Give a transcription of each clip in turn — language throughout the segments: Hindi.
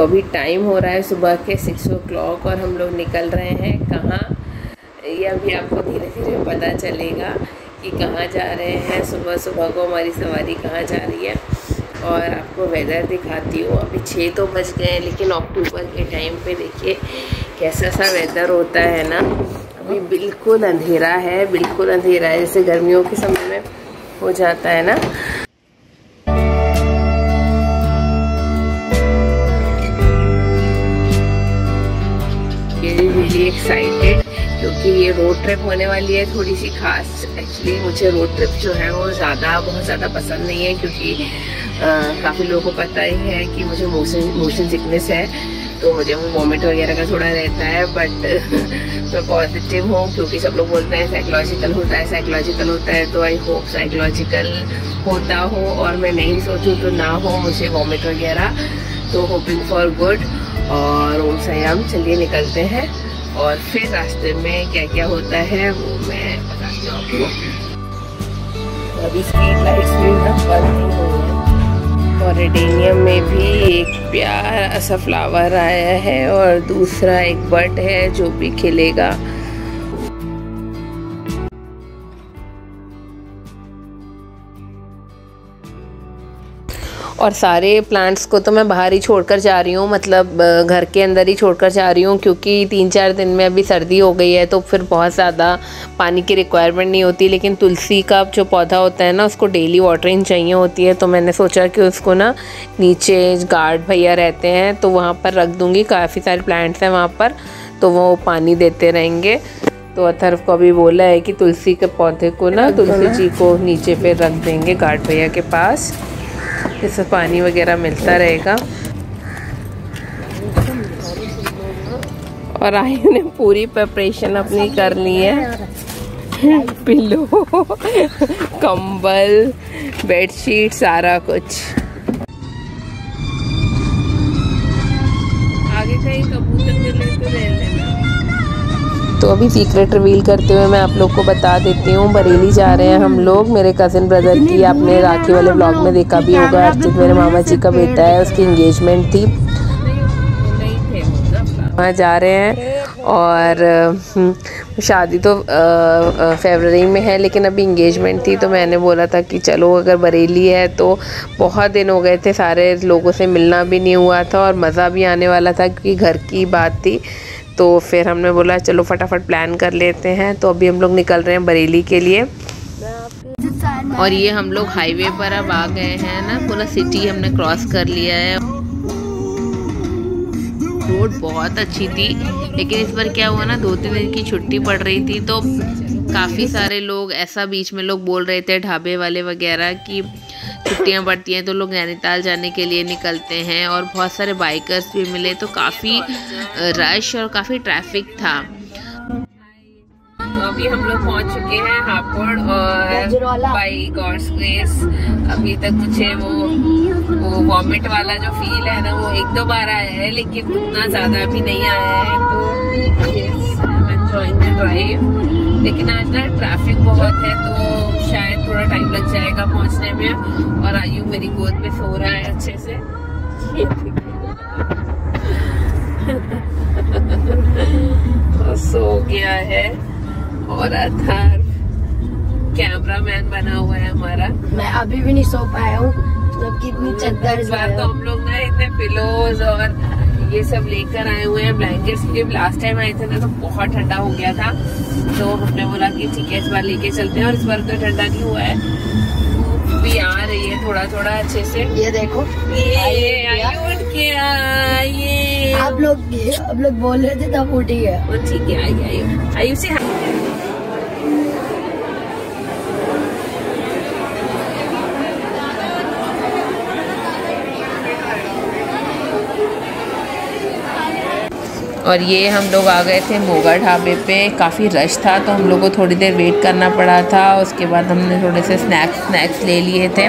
अभी टाइम हो रहा है सुबह के 6 o'clock और हम लोग निकल रहे हैं कहाँ, ये अभी आपको धीरे धीरे पता चलेगा कि कहाँ जा रहे हैं। सुबह सुबह को हमारी सवारी कहाँ जा रही है और आपको वेदर दिखाती हूँ। अभी 6 तो बज गए हैं, लेकिन अक्टूबर के टाइम पे देखिए कैसा सा वेदर होता है ना। अभी बिल्कुल अंधेरा है, बिल्कुल अंधेरा है, जैसे गर्मियों के समय में हो जाता है ना। रियली एक्साइटेड क्योंकि ये रोड ट्रिप होने वाली है थोड़ी सी खास। एक्चुअली मुझे रोड ट्रिप जो है वो बहुत ज़्यादा पसंद नहीं है, क्योंकि काफ़ी लोगों को पता ही है कि मुझे मोशन सिकनेस है, तो मुझे वो वॉमिट वगैरह का थोड़ा रहता है। बट मैं पॉजिटिव हूँ, क्योंकि सब लोग बोलते हैं साइकोलॉजिकल होता है, तो आई होप साइकोलॉजिकल होता हो और मैं नहीं सोचूं तो ना हो मुझे वॉमिट वगैरह। तो होपिंग फॉर गुड और ओम संयम। चलिए निकलते हैं और फिर रास्ते में क्या क्या होता है वो मैं बताती हूँ आपको। अभी स्ट्रीट लाइट्स भी ना बंद नहीं हुई है और रेडेनियम में भी एक प्यारा सा फ्लावर आया है और दूसरा एक बड है जो भी खिलेगा। और सारे प्लांट्स को तो मैं बाहर ही छोड़कर जा रही हूँ, मतलब घर के अंदर ही छोड़कर जा रही हूँ, क्योंकि 3-4 दिन में अभी सर्दी हो गई है तो फिर बहुत ज़्यादा पानी की रिक्वायरमेंट नहीं होती। लेकिन तुलसी का जो पौधा होता है ना, उसको डेली वाटरिंग चाहिए होती है, तो मैंने सोचा कि उसको ना नीचे गार्ड भैया रहते हैं तो वहाँ पर रख दूँगी। काफ़ी सारे प्लांट्स हैं वहाँ पर, तो वो पानी देते रहेंगे। तो अथर्व को अभी बोला है कि तुलसी के पौधे को ना, तुलसी जी को नीचे पे रख देंगे गार्ड भैया के पास, इससे पानी वगैरह मिलता रहेगा। और आयु ने पूरी प्रिपरेशन अपनी कर ली है, पिलो, कंबल, बेडशीट, सारा कुछ। आगे कहीं कबूतर मिले तो ले लेना। तो अभी सीक्रेट रिवील करते हुए मैं आप लोग को बता देती हूँ, बरेली जा रहे हैं हम लोग। मेरे कज़न ब्रदर की, आपने राखी वाले व्लॉग में देखा भी होगा, अर्चित मेरे मामा जी का बेटा है, उसकी एंगेजमेंट थी, वहाँ जा रहे हैं। और शादी तो फरवरी में है, लेकिन अभी एंगेजमेंट थी, तो मैंने बोला था कि चलो अगर बरेली है तो बहुत दिन हो गए थे, सारे लोगों से मिलना भी नहीं हुआ था और मज़ा भी आने वाला था क्योंकि घर की बात थी। तो फिर हमने बोला चलो फटाफट प्लान कर लेते हैं। तो अभी हम लोग निकल रहे हैं बरेली के लिए। और ये हम लोग हाईवे पर अब आ गए हैं ना, पूरा सिटी हमने क्रॉस कर लिया है। रोड बहुत अच्छी थी, लेकिन इस बार क्या हुआ ना, 2-3 दिन की छुट्टी पड़ रही थी, तो काफ़ी सारे लोग ऐसा बीच में लोग बोल रहे थे, ढाबे वाले वगैरह, कि छुट्टियां पड़ती हैं तो लोग नैनीताल जाने के लिए निकलते हैं। और बहुत सारे बाइकर्स भी मिले, तो काफ़ी रश और काफ़ी ट्रैफिक था। तो अभी हम लोग पहुंच चुके हैं हापुड़, और बाई गॉड्स ग्रेस अभी तक मुझे वो वॉमिट वाला जो फील है ना, वो 1-2 बार आया है, लेकिन उतना ज़्यादा भी नहीं आया है। तो एंजॉयिंग द ड्राइव। लेकिन आज ना ट्रैफिक बहुत है, तो शायद थोड़ा टाइम लग जाएगा पहुंचने में। और आयु मेरी गोद में सो रहा है अच्छे से, सो गया है। और अथर्व कैमरामैन बना हुआ है हमारा। मैं अभी भी नहीं सो पाया हूँ, जबकि इतनी चद्दर। इस बार तो हम लोग ना इतने पिलोज और ये सब लेकर आए हुए हैं, ब्लैंकेट्स, क्योंकि लास्ट टाइम आए थे ना तो बहुत ठंडा हो गया था, तो हमने बोला कि ठीक है इस बार लेके चलते हैं। और इस बार तो ठंडा नहीं हुआ है, भी आ रही है थोड़ा थोड़ा अच्छे से। ये देखो, ये आप लोग बोल रहे थे तब उठी है। ठीक है, आयु से और ये हम लोग आ गए थे मोगा ढाबे पे। काफ़ी रश था, तो हम लोग को थोड़ी देर वेट करना पड़ा था। उसके बाद हमने थोड़े से स्नैक्स ले लिए थे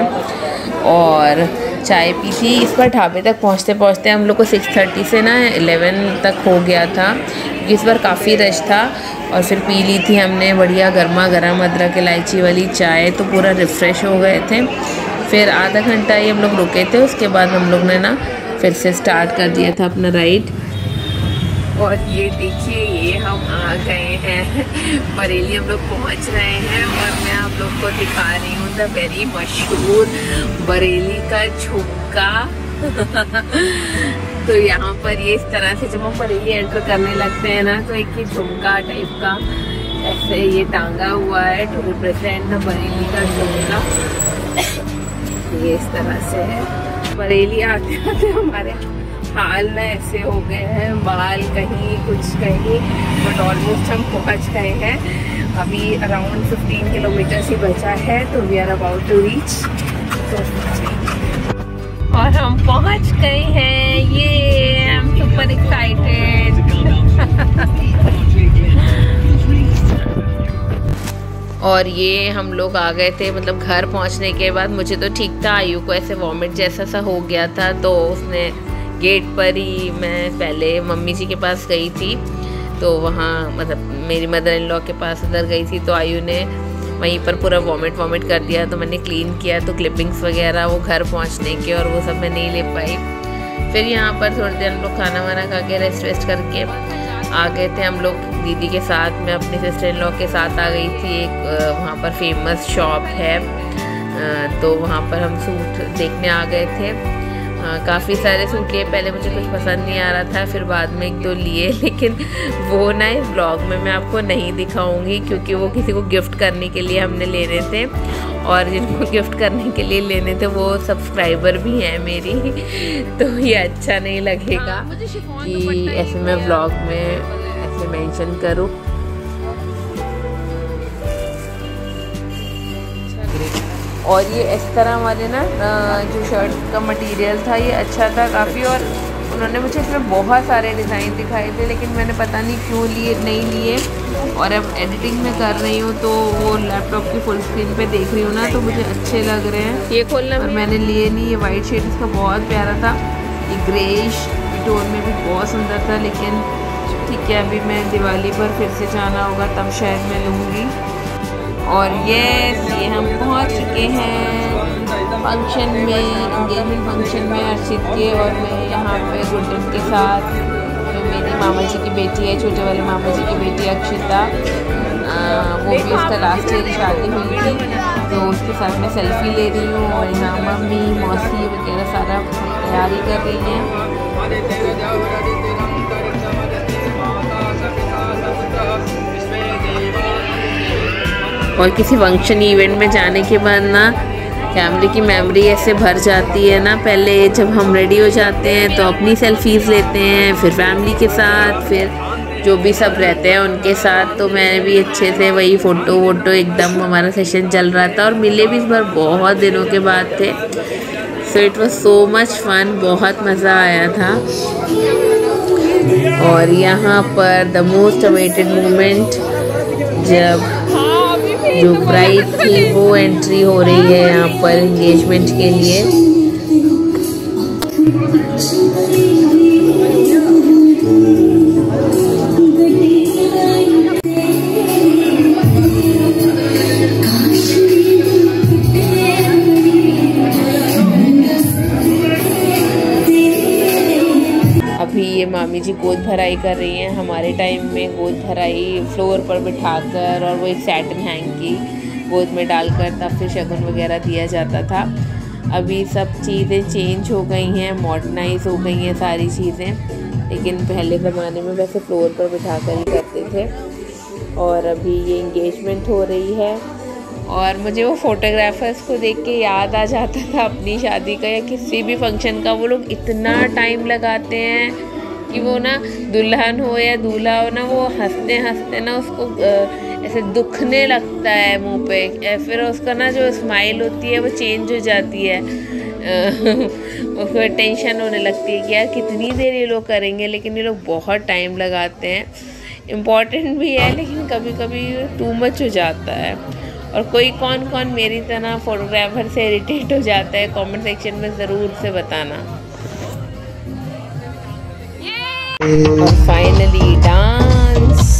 और चाय पी थी। इस बार ढाबे तक पहुँचते पहुँचते हम लोग को 6:30 से ना 11 तक हो गया था, क्योंकि इस बार काफ़ी रश था। और फिर पी ली थी हमने बढ़िया गर्मा गर्म अदरक इलायची वाली चाय, तो पूरा रिफ़्रेश हो गए थे। फिर आधा घंटा ही हम लोग रुके थे, उसके बाद हम लोग ने ना फिर से स्टार्ट कर दिया था अपना राइड। और ये देखिए, ये हम आ गए हैं बरेली, हम लोग पहुंच रहे हैं और मैं आप लोग को दिखा रही हूँ द वेरी मशहूर बरेली का झुमका। तो यहाँ पर ये इस तरह से जब हम बरेली एंटर करने लगते हैं ना, तो एक ये झुमका टाइप का ऐसे ये टांगा हुआ है टू रिप्रेजेंट द बरेली का झुमका। ये इस तरह से है। बरेली आते आते हमारे हाल ना ऐसे हो गए हैं, बाल कहीं कुछ कहीं, बट ऑलमोस्ट हम पहुंच गए हैं। अभी अराउंड 15 किलोमीटर ही बचा है, तो we are about to reach. और हम पहुंच गए हैं, ये आई एम सुपर एक्साइटेड। और ये हम लोग आ गए थे, मतलब घर पहुंचने के बाद मुझे तो ठीक था, आयु को ऐसे वॉमिट जैसा सा हो गया था, तो उसने गेट पर ही, मैं पहले मम्मी जी के पास गई थी, तो वहाँ मतलब मेरी मदर इन लॉ के पास उधर गई थी, तो आयु ने वहीं पर पूरा वॉमिट कर दिया, तो मैंने क्लीन किया, तो क्लिपिंग्स वगैरह वो घर पहुँचने के और वो सब मैं नहीं ले पाई। फिर यहाँ पर थोड़ी देर हम लोग खाना वाना खा के रेस्ट करके आ गए थे हम लोग दीदी के साथ। मैं अपनी सिस्टर इन लॉ के साथ आ गई थी, एक वहाँ पर फेमस शॉप है, तो वहाँ पर हम सूट देखने आ गए थे। काफ़ी सारे सूट लिए, पहले मुझे कुछ पसंद नहीं आ रहा था, फिर बाद में 1-2 लिए, लेकिन वो ना इस ब्लॉग में मैं आपको नहीं दिखाऊंगी, क्योंकि वो किसी को गिफ्ट करने के लिए हमने लेने थे, और जिनको गिफ्ट करने के लिए लेने थे वो सब्सक्राइबर भी हैं मेरी, तो ये अच्छा नहीं लगेगा कि ऐसे मैं ब्लॉग में ऐसे मेंशन करूँ। और ये इस तरह हमारे ना जो शर्ट का मटेरियल था ये अच्छा था काफ़ी, और उन्होंने मुझे इसमें बहुत सारे डिज़ाइन दिखाए थे, लेकिन मैंने पता नहीं क्यों नहीं लिए। और अब एडिटिंग में कर रही हूँ तो वो लैपटॉप की फुल स्क्रीन पे देख रही हूँ ना, तो मुझे अच्छे लग रहे हैं। ये खोलना और मैंने लिए नहीं। ये वाइट शेड इसका बहुत प्यारा था, ये ग्रेइश टोन में भी बहुत सुंदर था, लेकिन ठीक है, अभी मैं दिवाली पर फिर से जाना होगा, तब शायद मैं लूँगी। और ये हम पहुंच चुके हैं फंक्शन में, एंगेजमेंट फंक्शन में अर्शित के, और मैं यहाँ पे गुड्डन के साथ, जो मेरी मामा जी की बेटी है, छोटे वाले मामा जी की बेटी अक्षिता, वो भी उसका लास्ट ईयर शादी हुई थी, तो उसके साथ मैं सेल्फी ले रही हूँ। और यहाँ मम्मी मौसी वगैरह सारा तैयारी कर रही हैं। और किसी फंक्शन इवेंट में जाने के बाद ना फैमिली की मेमोरी ऐसे भर जाती है ना। पहले जब हम रेडी हो जाते हैं तो अपनी सेल्फीज़ लेते हैं, फिर फैमिली के साथ, फिर जो भी सब रहते हैं उनके साथ। तो मैं भी अच्छे से वही फ़ोटो वोटो एकदम हमारा सेशन चल रहा था, और मिले भी इस बार बहुत दिनों के बाद थे। So it was so much fun, बहुत मज़ा आया था। और यहाँ पर द मोस्ट अवेटेड मोमेंट, जब जो ब्राइड थी वो एंट्री हो रही है यहाँ पर एंगेजमेंट के लिए। अभी ये मामी जी गोद भराई कर रही हैं। हमारे टाइम में गोद भराई फ्लोर पर बिठाकर और वो एक सैटिन हैंग की गोद में डालकर तब फिर शगुन वगैरह दिया जाता था। अभी सब चीज़ें चेंज हो गई हैं, मॉडर्नाइज हो गई हैं सारी चीज़ें, लेकिन पहले ज़माने में वैसे फ्लोर पर बिठाकर ही करते थे। और अभी ये इंगेजमेंट हो रही है, और मुझे वो फोटोग्राफर्स को देख के याद आ जाता था अपनी शादी का या किसी भी फंक्शन का। वो लोग इतना टाइम लगाते हैं कि वो ना दुल्हन हो या दूल्हा हो ना, वो हंसते हंसते ना उसको ऐसे दुखने लगता है मुंह पे, फिर उसका ना जो स्माइल होती है वो चेंज हो जाती है। उसको टेंशन होने लगती है कि यार कितनी देर ये लोग करेंगे, लेकिन ये लोग बहुत टाइम लगाते हैं। इम्पॉर्टेंट भी है, लेकिन कभी कभी टू मच हो जाता है। और कोई कौन कौन मेरी तरह फोटोग्राफर से इरिटेट हो जाता है, कमेंट सेक्शन में ज़रूर से बताना। और फाइनली डांस।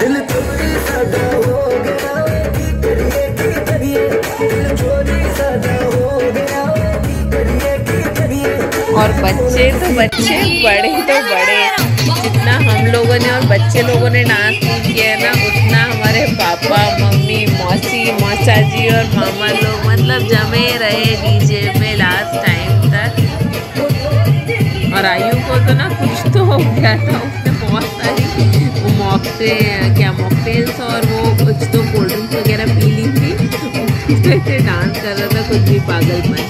और बच्चे तो बच्चे, बड़े तो बड़े, जितना हम लोगों ने और बच्चे लोगों ने डांस किया है ना, उतना हमारे पापा मम्मी मौसी मौसा जी और मामा लोग मतलब जमे रहे डीजे पे लास्ट टाइम तक। और आयु को तो ना कुछ तो हो गया था, उसने बहुत सारी वो मॉकटेल्स और वो कुछ तो कोल्ड ड्रिंक्स वगैरह पी ली थी, उससे डांस कर रहा था कुछ भी पागलपन।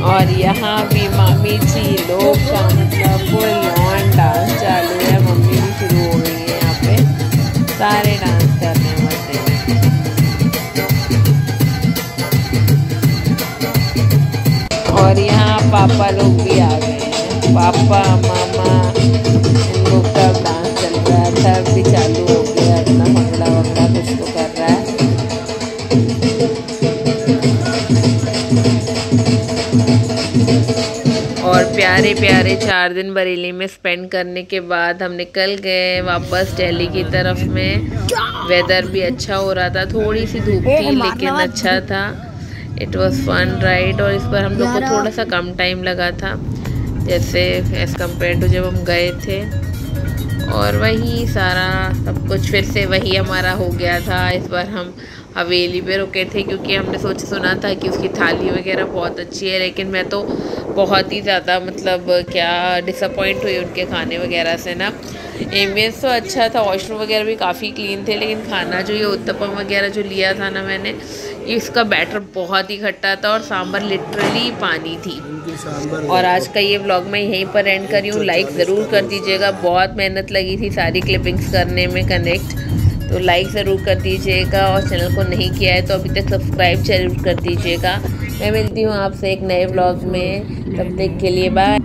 और यहाँ भी मामी जी लोग का मतलब फुल ऑन डांस चालू है, मम्मी भी शुरू हो गई है यहाँ पे, सारे डांस करने वाले। और यहाँ पापा लोग भी आ गए हैं, पापा मामा इन लोग का डांस चल रहा है, तब भी चालू हो गया, अपना भंगड़ा वंगड़ा कुछ तो कर रहा है। और प्यारे प्यारे 4 दिन बरेली में स्पेंड करने के बाद हम निकल गए वापस दिल्ली की तरफ में। वेदर भी अच्छा हो रहा था, थोड़ी सी धूप थी लेकिन अच्छा था। It was fun ride. और इस पर हम लोग को थोड़ा सा कम टाइम लगा था जैसे एज़ कम्पेयर टू जब हम गए थे। और वही सारा सब कुछ फिर से वही हमारा हो गया था। इस बार हम हवेली पे रुके थे क्योंकि हमने सुना था कि उसकी थाली वगैरह बहुत अच्छी है, लेकिन मैं तो बहुत ही ज़्यादा मतलब क्या डिसअपॉइंट हुई उनके खाने वगैरह से ना। एम्बियंस तो अच्छा था, वॉशरूम वगैरह भी काफ़ी क्लीन थे, लेकिन खाना जो ये उत्तपम वगैरह जो लिया था ना मैंने, इसका बैटर बहुत ही खट्टा था और सांभर लिटरली पानी थी। और आज का ये व्लॉग मैं यहीं पर एंड कर रही हूँ। लाइक ज़रूर कर दीजिएगा, बहुत मेहनत लगी थी सारी क्लिपिंग्स करने में कनेक्ट, तो लाइक ज़रूर कर दीजिएगा। और चैनल को नहीं किया है तो अभी तक सब्सक्राइब जरूर कर दीजिएगा। मैं मिलती हूँ आपसे एक नए व्लॉग में, तब तक के लिए बाय।